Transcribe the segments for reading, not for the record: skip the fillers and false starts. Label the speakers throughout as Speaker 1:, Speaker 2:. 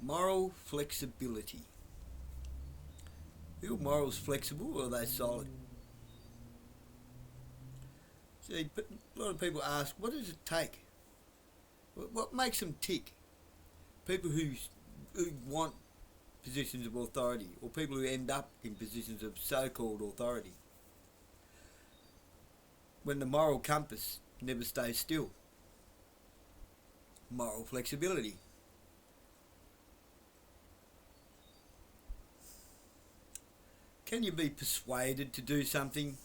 Speaker 1: Moral flexibility. Are your morals flexible or are they solid? See, a lot of people ask, what does it take? What makes them tick? People who want positions of authority, or people who end up in positions of so-called authority. When the moral compass never stays still. Moral flexibility. Can you be persuaded to do something?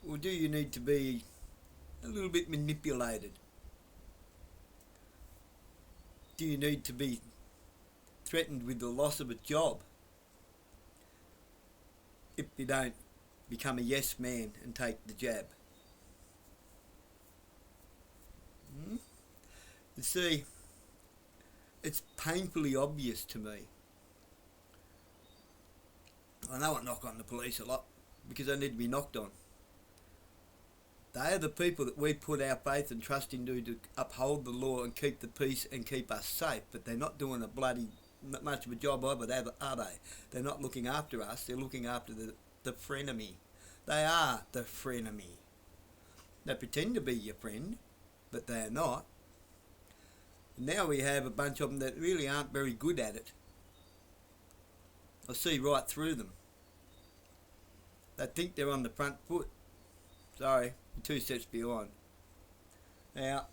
Speaker 1: Or do you need to be a little bit manipulated? Do you need to be threatened with the loss of a job if you don't become a yes man and take the jab? You see, it's painfully obvious to me. I know I knock on the police a lot because they need to be knocked on. They are the people that we put our faith and trust into to uphold the law and keep the peace and keep us safe, but they're not doing a bloody much of a job either, are they? They're not looking after us, they're looking after the frenemy. They are the frenemy. They pretend to be your friend, but they're not. Now we have a bunch of them that really aren't very good at it. I see right through them. They think they're on the front foot. Sorry, 2 steps behind. Now,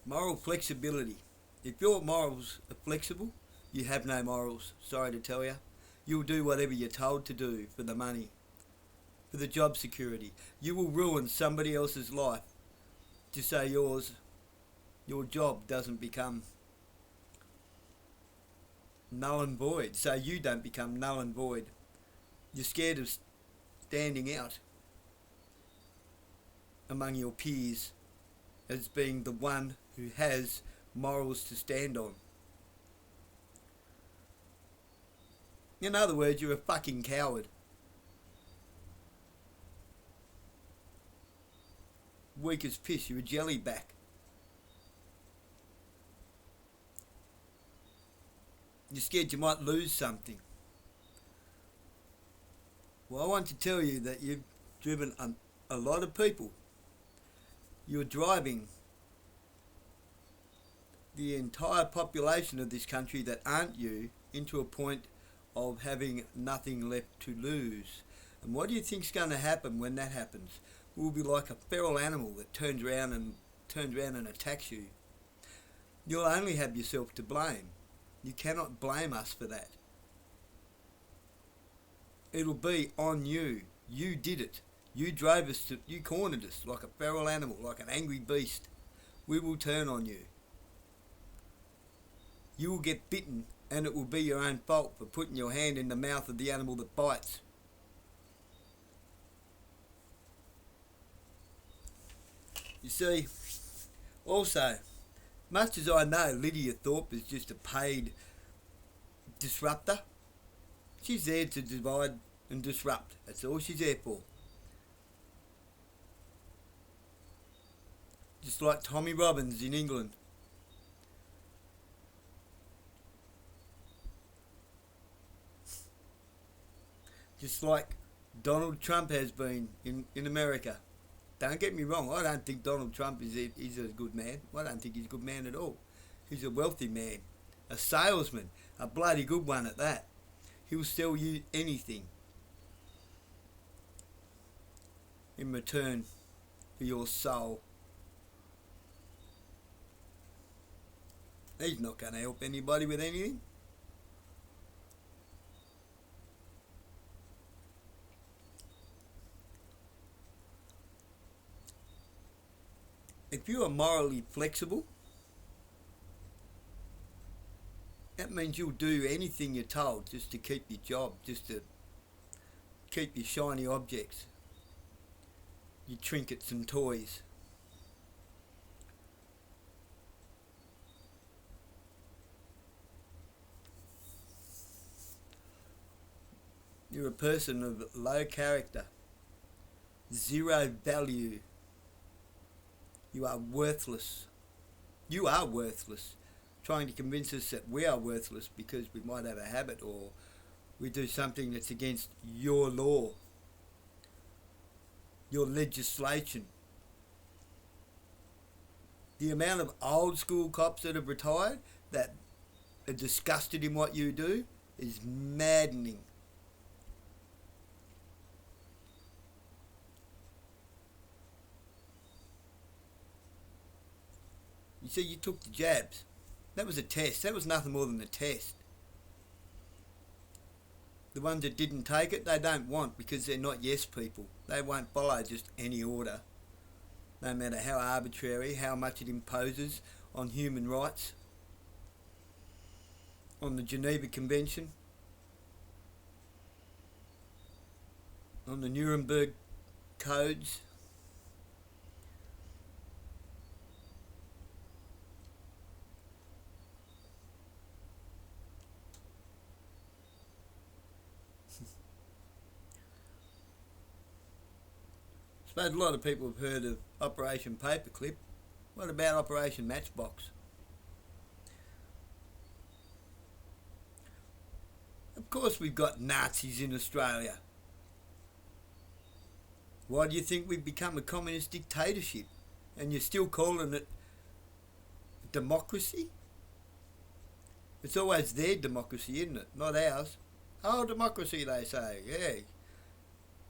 Speaker 1: moral flexibility. If your morals are flexible, you have no morals, sorry to tell you. You'll do whatever you're told to do for the money, for the job security. You will ruin somebody else's life to say your job doesn't become null and void, so you don't become null and void. You're scared of standing out among your peers as being the one who has morals to stand on. In other words, you're a fucking coward. Weak as piss, you're a jellyback. You're scared you might lose something. Well, I want to tell you that you've driven a lot of people. You're driving the entire population of this country that aren't you into a point of having nothing left to lose. And what do you think's going to happen when that happens? We'll be like a feral animal that turns around and attacks you. You'll only have yourself to blame. You cannot blame us for that. It'll be on you. You did it. You drove us to, you cornered us like a feral animal, like an angry beast. We will turn on you. You will get bitten, and it will be your own fault for putting your hand in the mouth of the animal that bites. You see, also, much as I know Lydia Thorpe is just a paid disruptor, she's there to divide and disrupt. That's all she's there for. Just like Tommy Robbins in England. Just like Donald Trump has been in America. Don't get me wrong, I don't think Donald Trump is a good man. I don't think he's a good man at all. He's a wealthy man, a salesman, a bloody good one at that. He'll sell you anything in return for your soul. He's not going to help anybody with anything. If you are morally flexible, that means you'll do anything you're told just to keep your job, just to keep your shiny objects, your trinkets and toys. You're a person of low character, zero value, You are worthless. You are worthless. Trying to convince us that we are worthless because we might have a habit or we do something that's against your law, your legislation. The amount of old school cops that have retired that are disgusted in what you do is maddening. You see, you took the jabs. That was a test. That was nothing more than a test. The ones that didn't take it, they don't want because they're not yes people. They won't follow just any order, no matter how arbitrary, how much it imposes on human rights, on the Geneva Convention, on the Nuremberg codes. I suppose a lot of people have heard of Operation Paperclip. What about Operation Matchbox? Of course we've got Nazis in Australia. Why do you think we've become a communist dictatorship? And you're still calling it democracy? It's always their democracy, isn't it? Not ours. Oh, democracy, they say. Yeah.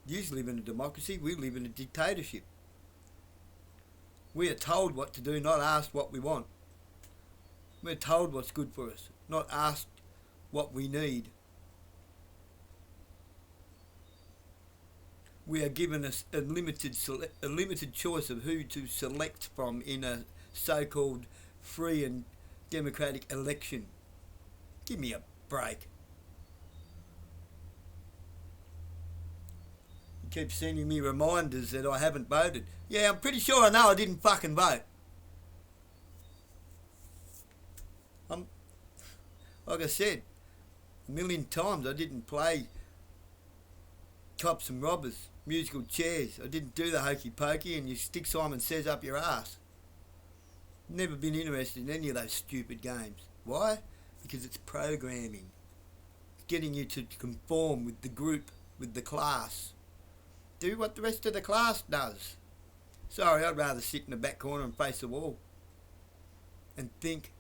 Speaker 1: You live in a democracy, we live in a dictatorship. We are told what to do, not asked what we want. We're told what's good for us, not asked what we need. We are given a limited choice of who to select from in a so-called free and democratic election. Give me a break. You keep sending me reminders that I haven't voted. Yeah, I'm pretty sure I know I didn't fucking vote. Like I said, a million times I didn't play cops and robbers, musical chairs. I didn't do the hokey pokey and you stick Simon Says up your ass. Never been interested in any of those stupid games. Why? Because it's programming. It's getting you to conform with the group, with the class. Do what the rest of the class does. Sorry, I'd rather sit in the back corner and face the wall and think.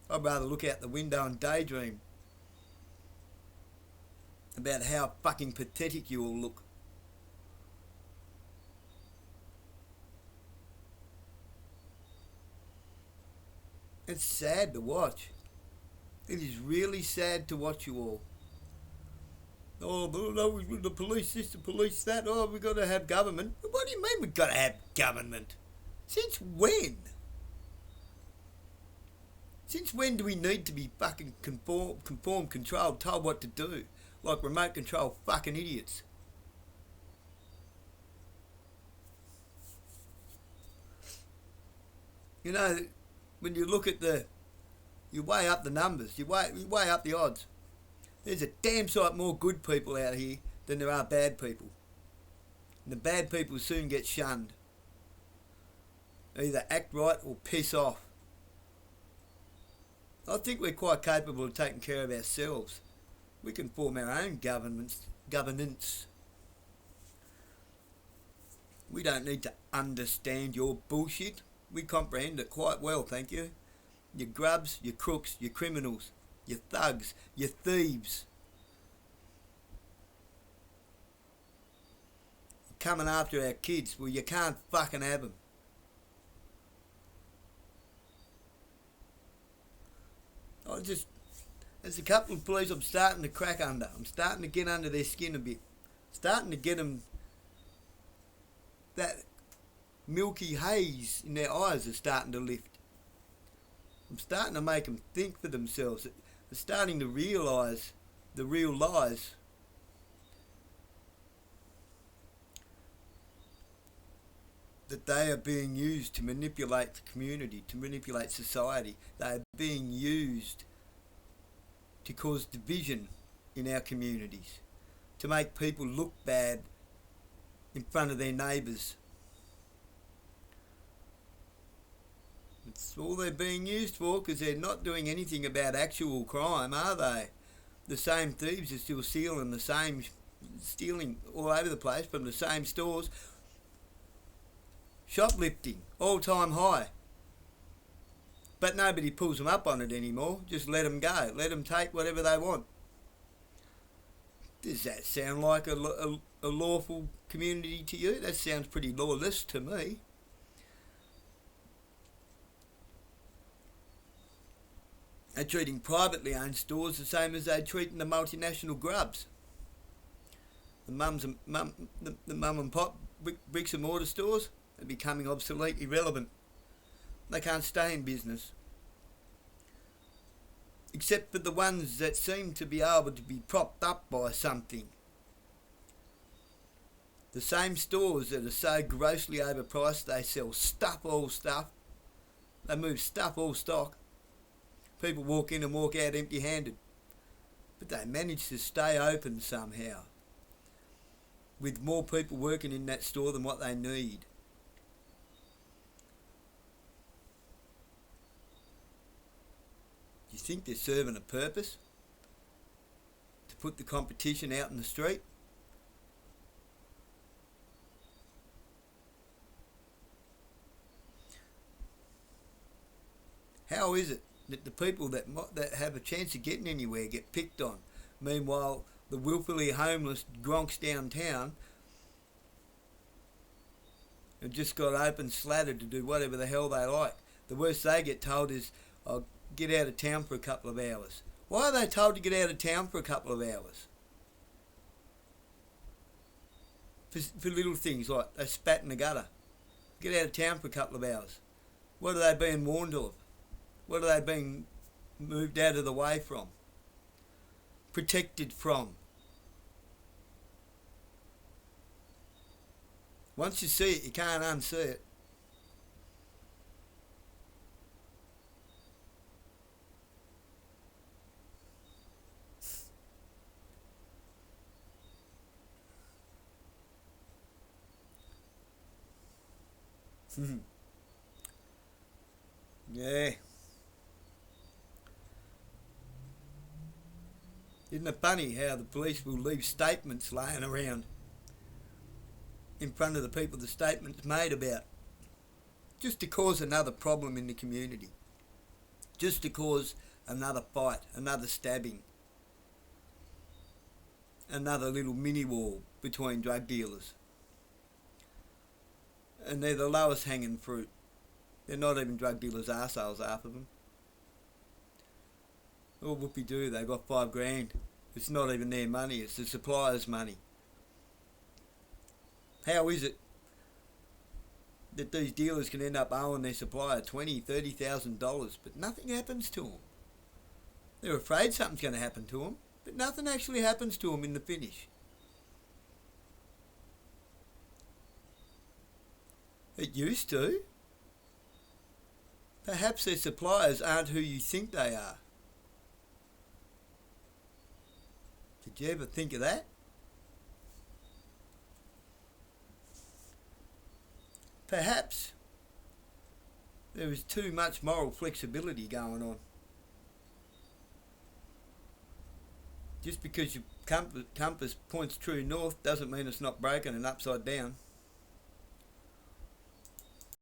Speaker 1: I'd rather look out the window and daydream about how fucking pathetic you all look. It's sad to watch. It is really sad to watch you all. Oh, no, the police this, the police that. Oh, we've got to have government. What do you mean we've got to have government? Since when? Since when do we need to be fucking conformed, controlled, told what to do? Like remote control fucking idiots. You know, when you look at you weigh up the numbers, you weigh up the odds. There's a damn sight more good people out here than there are bad people. And the bad people soon get shunned. Either act right or piss off. I think we're quite capable of taking care of ourselves. We can form our own governance. We don't need to understand your bullshit. We comprehend it quite well, thank you. Your grubs, your crooks, your criminals, your thugs, your thieves. Coming after our kids, well, you can't fucking have them. There's a couple of police I'm starting to crack under. I'm starting to get under their skin a bit. Starting to get them, that milky haze in their eyes is starting to lift. I'm starting to make them think for themselves. They're starting to realise the real lies. That they are being used to manipulate the community, to manipulate society. They are being used to cause division in our communities, to make people look bad in front of their neighbours. It's all they're being used for, because they're not doing anything about actual crime, are they? The same thieves are still stealing all over the place from the same stores. Shoplifting, all-time high. But nobody pulls them up on it anymore. Just let them go. Let them take whatever they want. Does that sound like a lawful community to you? That sounds pretty lawless to me. They're treating privately owned stores the same as they're treating the multinational grubs. The mum and pop bricks and mortar stores are becoming obsolete, irrelevant. They can't stay in business. Except for the ones that seem to be able to be propped up by something. The same stores that are so grossly overpriced they sell all stuff. They move all stock. People walk in and walk out empty-handed. But they manage to stay open somehow, with more people working in that store than what they need. Do you think they're serving a purpose? To put the competition out in the street? How is it that the people that have a chance of getting anywhere get picked on? Meanwhile, the willfully homeless gronks downtown have just got open slatted to do whatever the hell they like. The worst they get told is, "Oh, get out of town for a couple of hours." Why are they told to get out of town for a couple of hours? For little things like they spat in the gutter. Get out of town for a couple of hours. What are they being warned of? What are they being moved out of the way from? Protected from? Once you see it, you can't unsee it. Yeah. Isn't it funny how the police will leave statements laying around in front of the people the statement's made about, just to cause another problem in the community, just to cause another fight, another stabbing, another little mini war between drug dealers. And they're the lowest hanging fruit. They're not even drug dealers' arseholes, half of them. Oh, whoopie-doo, they got $5,000. It's not even their money, it's the supplier's money. How is it that these dealers can end up owing their supplier $20,000, $30,000, but nothing happens to them? They're afraid something's going to happen to them, but nothing actually happens to them in the finish. It used to. Perhaps their suppliers aren't who you think they are. Did you ever think of that? Perhaps there is too much moral flexibility going on. Just because your compass points true north doesn't mean it's not broken and upside down.